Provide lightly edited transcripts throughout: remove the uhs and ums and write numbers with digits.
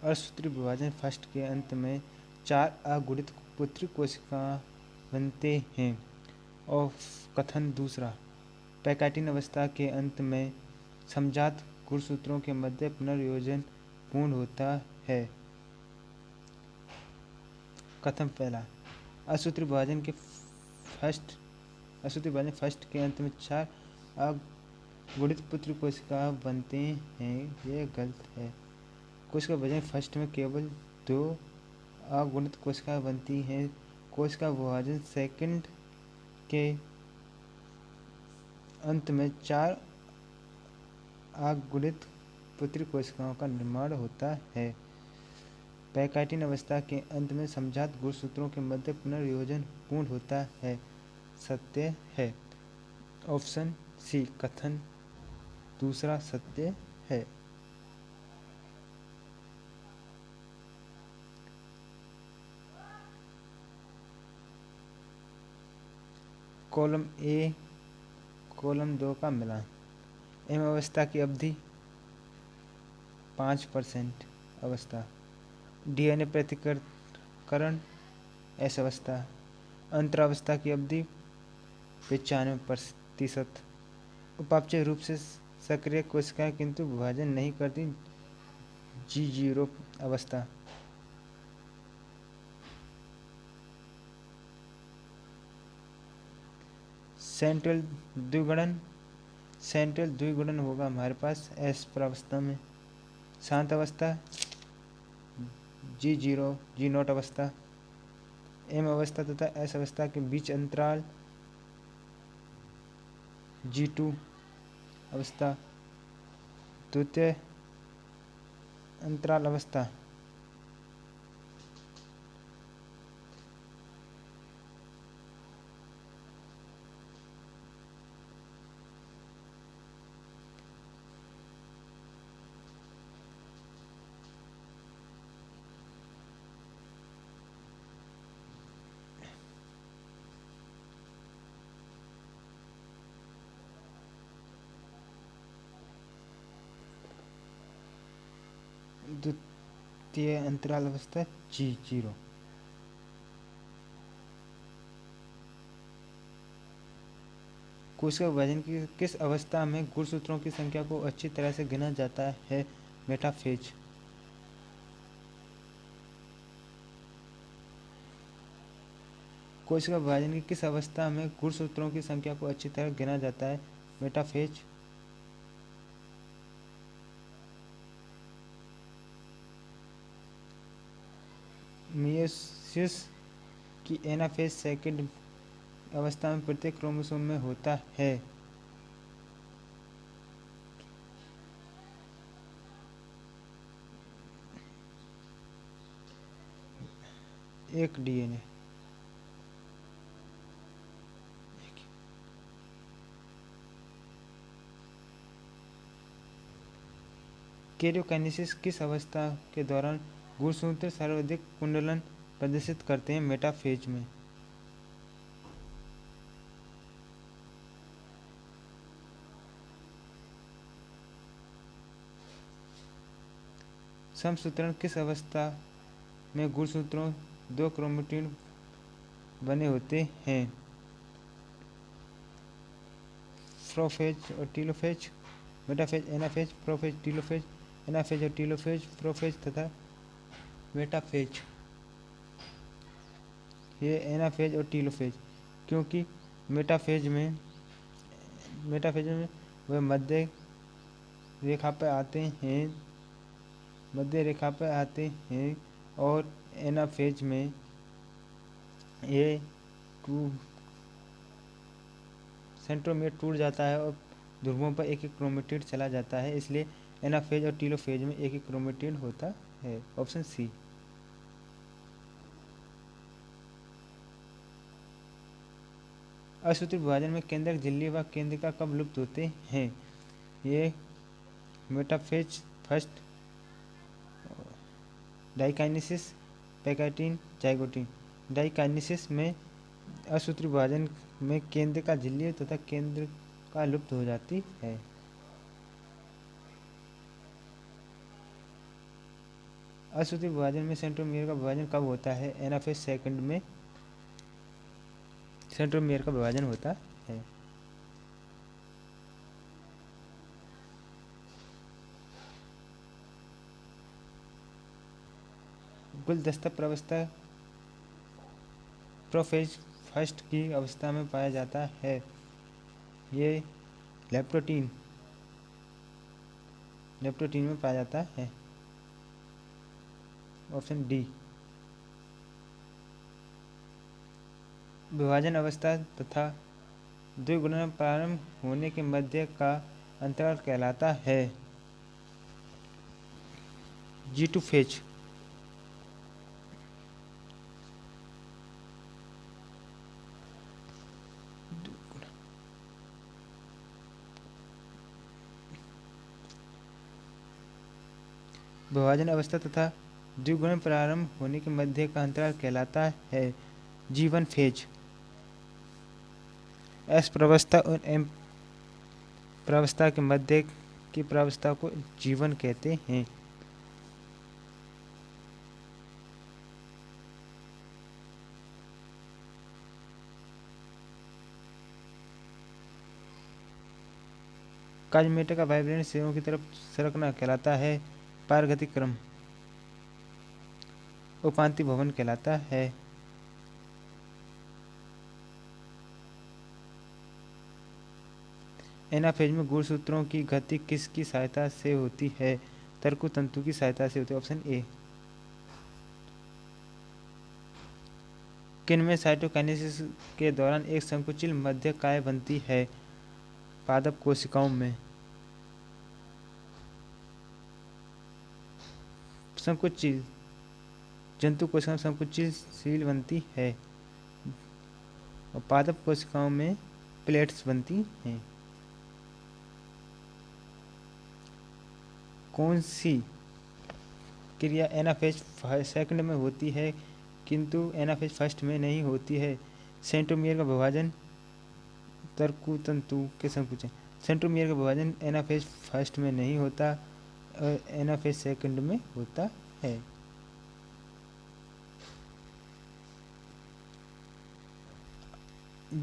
असूत्री विभाजन फर्स्ट के अंत में 4 अगुणित पुत्री कोशिका बनते हैं। और कथन दूसरा, पैकाइटिन अवस्था के अंत में समजात गुणसूत्रों के मध्य पुनर्योजन पूर्ण होता है। कथन पहला, असूत्री विभाजन फर्स्ट के अंत में 4 अगुणित पुत्री कोशिका बनते हैं। यह गलत है। कोशिका विभाजन फर्स्ट में केवल 2 अगुणित कोशिका बनती हैं। कोशिका विभाजन सेकंड के अंत में 4 अगुणित पुत्री कोशिकाओं का निर्माण होता है। पैकाइटिन अवस्था के अंत में समजात गुणसूत्रों के मध्य पुनर्योजन पूर्ण होता है। सत्य है। ऑप्शन सी कथन दूसरा सत्य है। कॉलम ए कॉलम 2 का मिलान। एम अवस्था की अवधि 5% अवस्था। डीएनए पृथक्करण एस अवस्था। अंतरावस्था की अवधि 95%। उपापचय रूप से सक्रिय कोशिकाएं किंतु विभाजन नहीं करती G0 अवस्था। सेंट्रल द्विगुणन होगा हमारे पास एस प्रावस्था में। शांत अवस्था G0 अवस्था। एम अवस्था तथा एस अवस्था के बीच अंतराल G2 अवस्था। द्वितीय अंतराल अवस्था द्वितीय अंतराल अवस्था G0। कोशिका विभाजन की किस अवस्था में गुणसूत्रों की संख्या को अच्छी तरह से गिना जाता है? मेटाफेज। कोशिका विभाजन की किस अवस्था में गुणसूत्रों की संख्या को अच्छी तरह गिना जाता है? मेटाफेज। मियोसिस की एनाफेज सेकंड अवस्था में प्रत्येक क्रोमोसोम में होता है। एक डीएनए। कैरियोकाइनेसिस किस अवस्था के दौरान गुणसूत्र सर्वाधिक कुंडलन प्रदर्शित करते हैं? मेटाफेज में। समसूत्रण किस अवस्था में गुणसूत्रों 2 क्रोमेटिन बने होते हैं? प्रोफेज और telophase. Metaphase, anaphase, prophase, telophase, anaphase और टीलोफेज, प्रोफेज तथा मेटाफेज। ये एनाफेज और टीलोफेज, क्योंकि मेटाफेज में वह मध्य रेखा पर आते हैं और एनाफेज में ये सेंट्रोमियर टूट जाता है और ध्रुवों पर एक एक क्रोमेटिड चला जाता है। इसलिए एनाफेज और टीलोफेज में एक एक क्रोमेटिड होता है। Option C. असूत्री विभाजन में केंद्रक झिल्ली व केंद्रिका कब लुप्त होते हैं? ये metaphase first, diakinesis, pachytene, zygotene. Diakinesis में असूत्री विभाजन में केंद्रिका झिल्ली तथा केंद्रिका लुप्त हो जाती है। असूत्री विभाजन में सेंट्रोमियर का विभाजन कब होता है? एनाफेज सेकंड में सेंट्रोमियर का विभाजन होता है। गुलदस्ता प्रावस्था प्रोफेज फर्स्ट की अवस्था में पाया जाता है। ये लेप्टोटीन में पाया जाता है। Option D. विभाजन अवस्था तथा द्विगुणन प्रारंभ होने के मध्य का अंतराल कहलाता है। G2 phase. विभाजन अवस्था तथा द्विगुणन प्रारंभ होने के मध्य का अंतराल कहलाता है G1 फेज। एस प्रावस्था और एम प्रावस्था के मध्य की प्रावस्था को G1 कहते हैं। काजमेटर का वाइब्रेंट सिरों की तरफ सरकना कहलाता है पारगतिक क्रम। उपांति भवन कहलाता है। एनाफेज में गुणसूत्रों की गति किसकी सहायता से होती है? तर्कु तंतु की सहायता से होती है। Option A. किनमें साइटोकाइनेसिस के दौरान एक संकुचित मध्यकाय बनती है? पादप कोशिकाओं में। संकुचित जंतु कोशिकाओं में संकुचित बनती है और पादप कोशिकाओं में प्लेट्स बनती हैं। कौन सी क्रिया एनाफेज सेकंड में होती है किंतु एनाफेज फर्स्ट में नहीं होती है? सेंट्रोमियर का विभाजन, तर्कुतंतु के संकुचन। सेंट्रोमियर का विभाजन एनाफेज फर्स्ट में नहीं होता और एनाफेज सेकंड में होता है।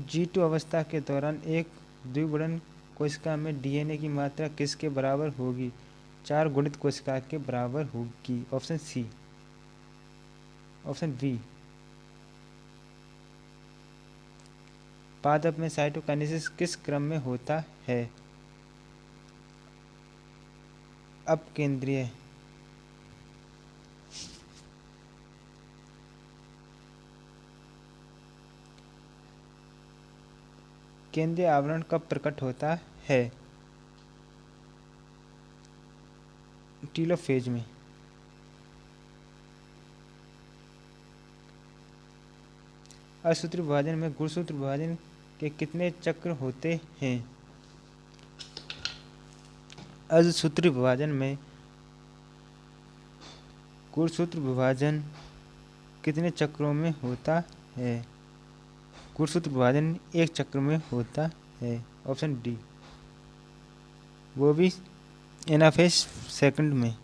G2 अवस्था के दौरान एक द्विगुणन कोशिका में डीएनए की मात्रा किसके बराबर होगी? 4 गुणित कोशिका के बराबर होगी। Option C. Option B. पादप में साइटोकाइनेसिस किस क्रम में होता है? अपकेंद्रीय। केंद्रीय आवरण कब प्रकट होता है? टीलोफेज में। असूत्री विभाजन में गुणसूत्र विभाजन के कितने चक्र होते हैं? असूत्री विभाजन में गुणसूत्र विभाजन कितने चक्रों में होता है? गुणसूत्र विभाजन एक चक्र में होता है। Option D. वो भी एनाफेज सेकंड में।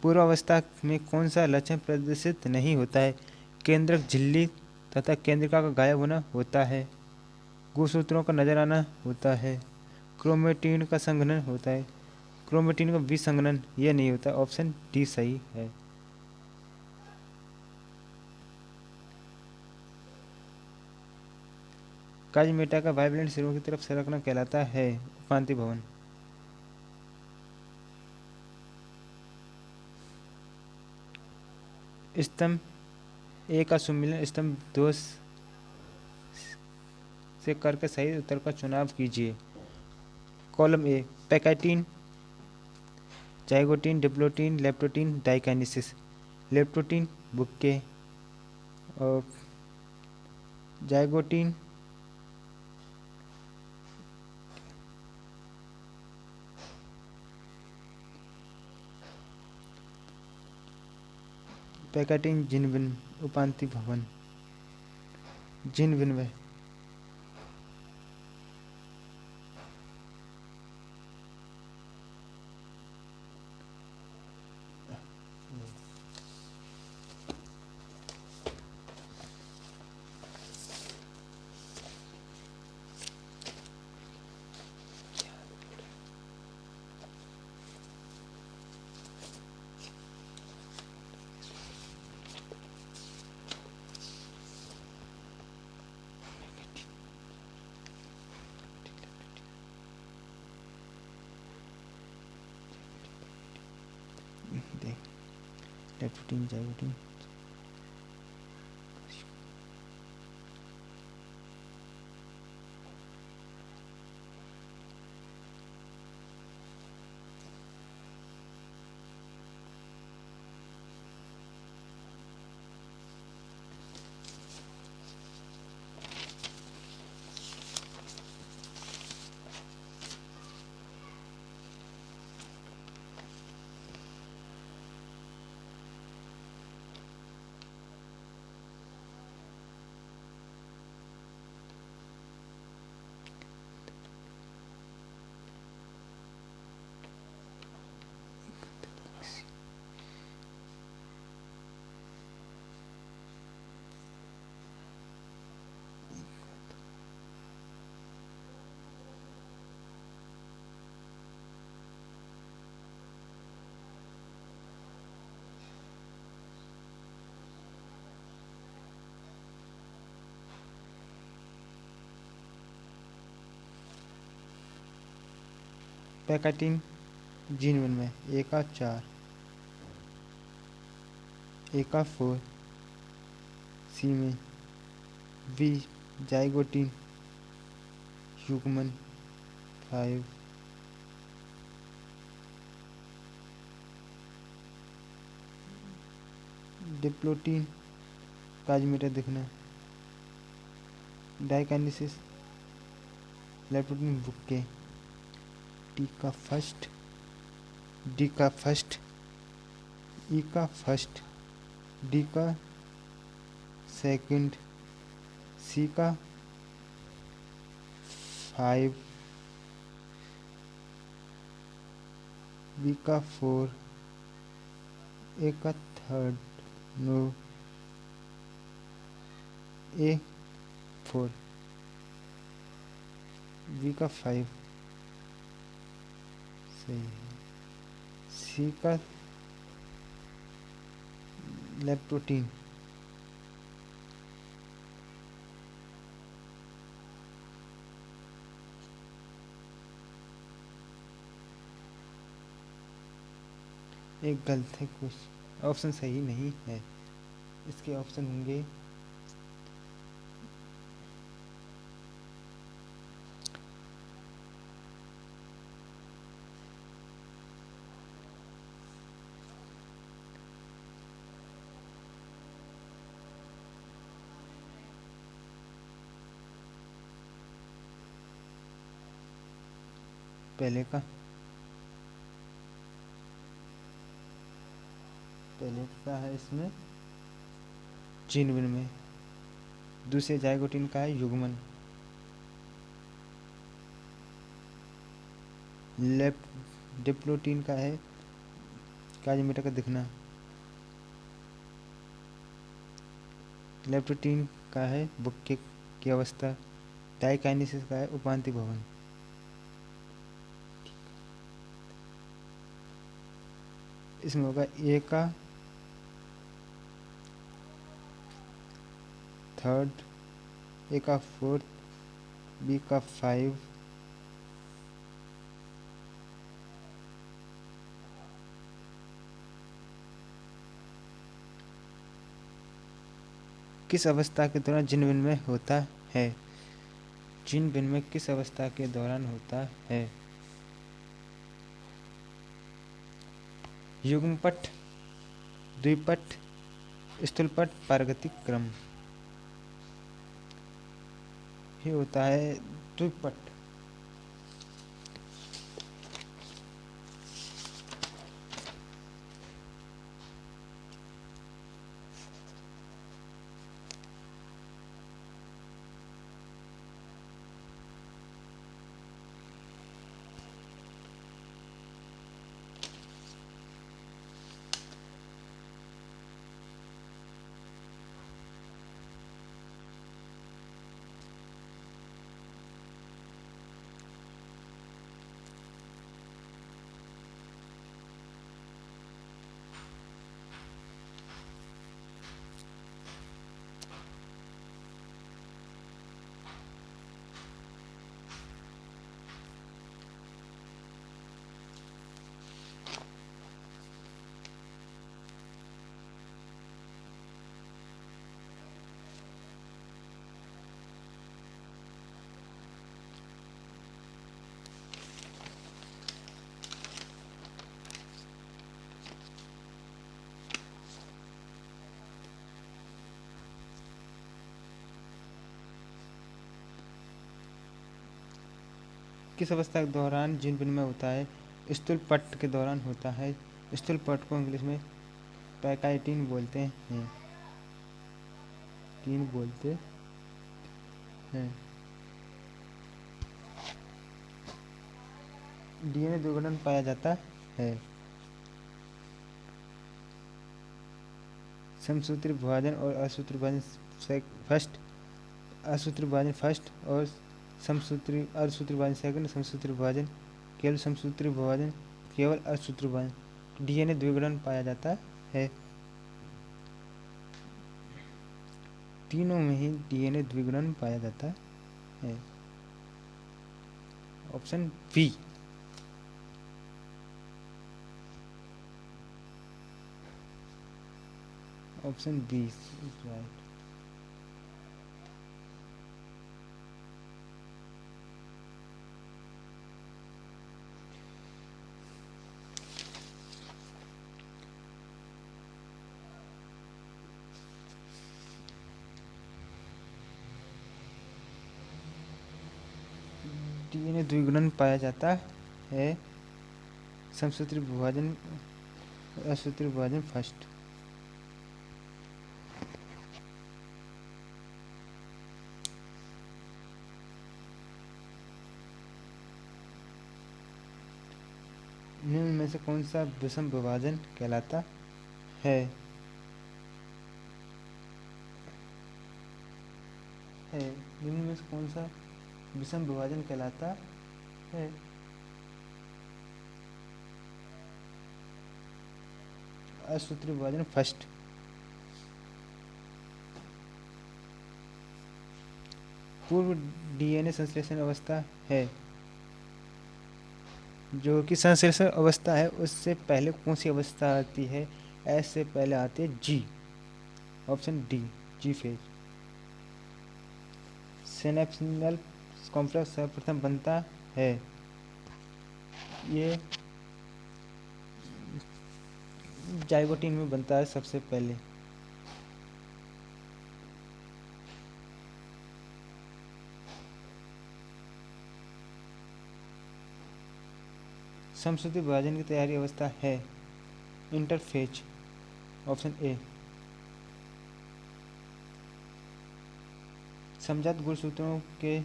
पूर्वावस्था में कौन सा लक्षण प्रदर्शित नहीं होता है? केंद्रक झिल्ली तथा केंद्रिका का गायब होना होता है। गुणसूत्रों का नजर आना होता है। क्रोमेटिन का संघनन होता है। क्रोमेटिन का विसंघनन यह नहीं होता। ऑप्शन डी सही है। काजमेटा का वाइब्रेंट सिरों की तरफ सरकना कहलाता है उपांति भवन। स्तंभ ए का सुमिलन स्तंभ 2 से करके सही उत्तर का चुनाव कीजिए। Column A pachytene, zygotene, diplotene, leptotene, diakinesis. Leptotene बुक्के और जाइगोटिन पैकाइटिन जिनविन उपांति भवन जिनविनवे। Leptotene zygotene. पैकेटिन जीन में ए का 4, ए का 4, सी में बी जाइगोटीन युग्मन 5, डिप्लोटीन काजमीटर दिखना, डाइकाइनेसिस लेप्टोटीन बुक्के, टी का फर्स्ट, डी का फर्स्ट, ई का फर्स्ट, डी का सेकंड, सी का 5, बी का 4, ए का 3rd, नो, ए 4, बी का 5 सही है, सी का लेप्टोटीन, एक गलत है, कुछ ऑप्शन सही नहीं है। इसके ऑप्शन होंगे पहले का है इसमें जीनविन में, दूसरे जाइगोटीन का है युग्मन, डिप्लोटीन का है काजमीटर का दिखना, लेप्टोटीन का है बुक्के की अवस्था, डाइकाइनेसिस का है उपांति भवन। इसमें होगा ए का 3rd, ए का 4th, बी का 5, किस अवस्था के दौरान जीन विनिमय होता है? जीन विनिमय किस अवस्था के दौरान होता है? युग्मपट, द्विपट, स्थूलपट, प्रागैतिक क्रम। ये होता है द्विपट। किस अवस्था के दौरान जीन विनिमय होता है? स्थूल पट्ट के दौरान होता है। स्थूल पट्ट को इंग्लिश में पैकाइटिन बोलते हैं। टीन बोलते हैं। डीएनए द्विगुणन पाया जाता है। समसूत्री विभाजन और असूत्री विभाजन फर्स्ट, असूत्री विभाजन फर्स्ट और असूत्री विभाजन सेकंड। समसूत्री विभाजन केवल असूत्री विभाजन डीएनए द्विगुणन पाया जाता है। तीनों में ही डीएनए द्विगुणन पाया जाता है। Option B. Option B is right. DNA द्विगुणन पाया जाता है। समसूत्री विभाजन असूत्री विभाजन फर्स्ट। निम्न में से कौन सा विषम विभाजन कहलाता है? निम्न में से कौन सा विषम विभाजन कहलाता है? असूत्री विभाजन फर्स्ट। पूर्व डीएनए संश्लेषण अवस्था है। जो कि संश्लेषण अवस्था है उससे पहले कौन सी अवस्था आती है? एस से पहले आती है जी। ऑप्शन डी, जी फेज। सिनेप्सियल कॉम्प्लेक्स सर्वप्रथम बनता है। ये जाइगोटीन में बनता है सबसे पहले। समसूत्री विभाजन की तैयारी अवस्था है इंटरफेज। Option A. समजात गुणसूत्रों के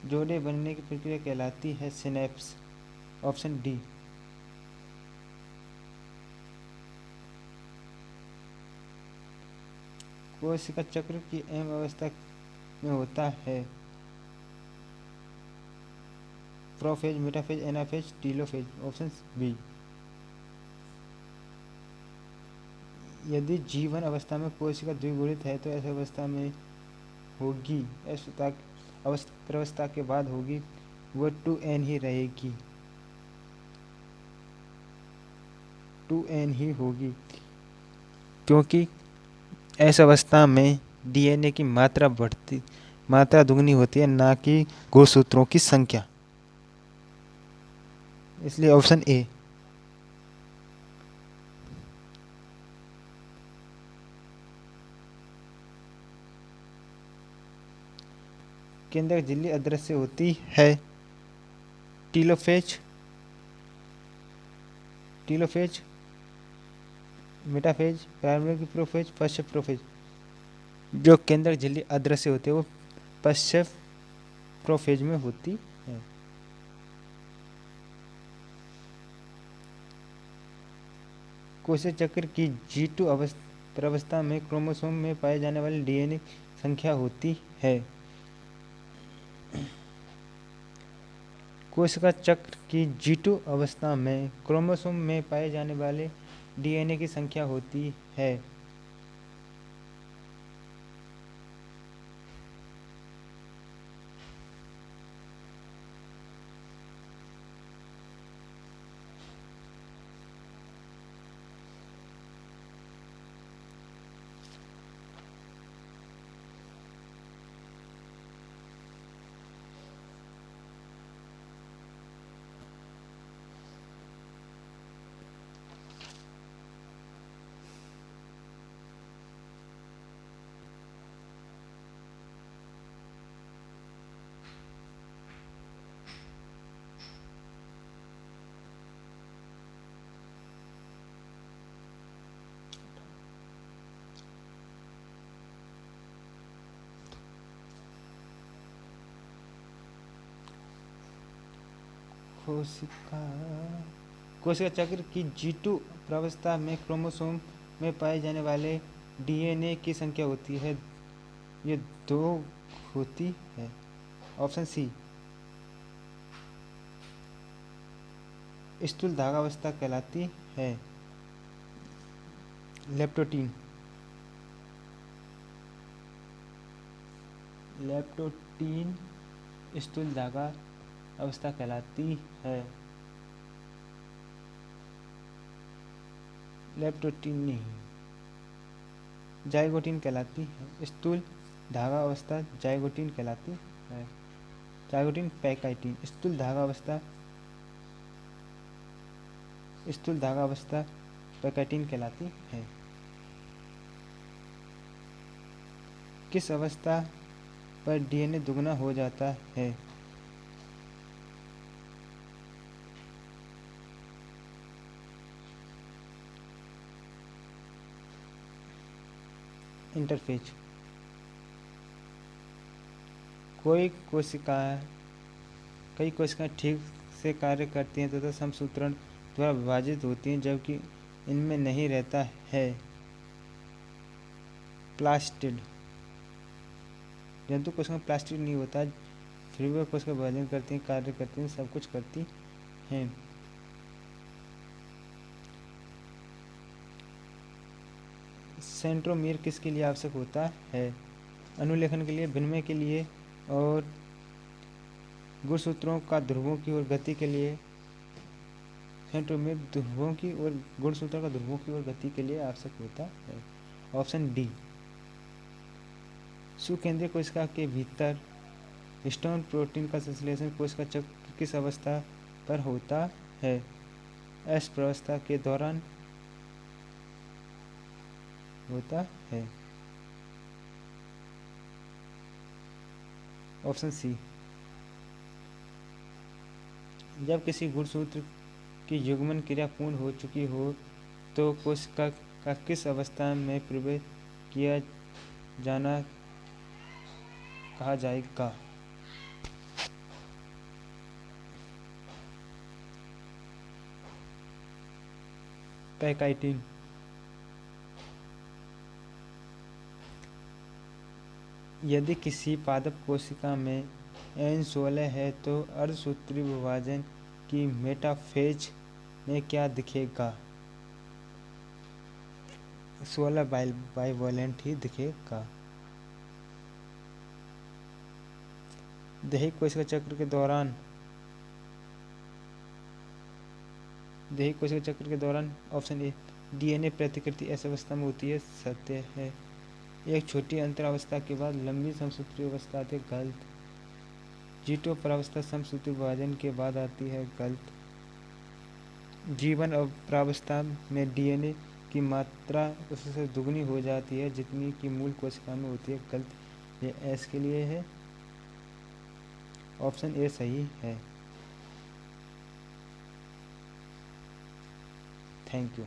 जोड़े बनने की प्रक्रिया कहलाती है सिनेप्स। Option D. कोशिका चक्र की एम अवस्था में होता है prophase, metaphase, anaphase, telophase. Option B. यदि जीवन अवस्था में कोशिका द्विगुणित है तो ऐसी अवस्था में होगी, प्रवस्था के बाद होगी, वो 2n ही रहेगी, 2n ही होगी, क्योंकि ऐसी अवस्था में डीएनए की मात्रा दुगनी होती है, ना कि गुणसूत्रों की संख्या। इसलिए ऑप्शन ए। केंद्रक झिल्ली अदृश्य होती है। टीलोफेज, मेटाफेज, प्राइमरी प्रोफेज, पश्चात प्रोफेज। जो केंद्रक झिल्ली अदृश्य होती है वो पश्चात प्रोफेज में होती है। कोशिका चक्र की G2 अवस्था में क्रोमोसोम में पाए जाने वाले डीएनए संख्या होती है। कोशिका चक्र की G2 अवस्था में क्रोमोसोम में पाए जाने वाले डीएनए की संख्या होती है। कोशिका कोशिका चक्र की G2 प्रावस्था में क्रोमोसोम में पाए जाने वाले डीएनए की संख्या होती है, ये 2 होती है। ऑप्शन सी स्थूल धागावस्था कहलाती है। लेप्टोटीन स्थूल धागा अवस्था कहलाती है। लेप्टोटीन नहीं, जाइगोटीन कहलाती है। स्थूल धागा अवस्था जाइगोटीन कहलाती है। जाइगोटीन पैकाइटीन स्थूल धागा अवस्था पैकाइटीन कहलाती है। किस अवस्था पर डीएनए दुगना हो जाता है? इंटरफेज कई कोशिकाएं ठीक से कार्य करती हैं तथा समसूत्रण द्वारा विभाजित होती हैं, जबकि इनमें नहीं रहता है। प्लास्टिड जंतु कोशिकाएं प्लास्टिड नहीं होता, फिर भी कोशिका विभाजन करती हैं, कार्य करती हैं, सब कुछ करती हैं। सेंट्रोमीर किसके लिए आवश्यक होता है? अनुलेखन के लिए, विनिमय के लिए और गुणसूत्रों का ध्रुवों की ओर गति के लिए। सेंट्रोमीर ध्रुवों की ओर गुणसूत्रों का ध्रुवों की ओर गति के लिए आवश्यक होता है। ऑप्शन डी सुकेंद्रीय कोशिका के भीतर हिस्टोन प्रोटीन का संश्लेषण कोशिका चक्र किस अवस्था पर होता है? एस प्रावस्था के दौरान होता है। ऑप्शन सी जब किसी गुणसूत्र की युग्मन क्रिया पूर्ण हो चुकी हो तो कोशिका का किस अवस्था में प्रवेश किया जाना कहा जाएगा? पैकाइटीन यदि किसी पादप कोशिका में N16 है तो अर्धसूत्री विभाजन की मेटाफेज में क्या दिखेगा? 16 बाइवैलेंट ही दिखेगा। दैहिक कोशिका चक्र के दौरान ऑप्शन ए डीएनए प्रतिकृति ऐसी अवस्था में होती है, सत्य है। एक छोटी अंतरावस्था के बाद लंबी समसूत्री अवस्था आती है, गलत। G2 प्रावस्था समसूत्री विभाजन के बाद आती है, गलत। G1 प्रावस्था में डीएनए की मात्रा उससे दुगनी हो जाती है जितनी कि मूल कोशिका में होती है, गलत। ये एस के लिए है। ऑप्शन ए सही है। Thank you.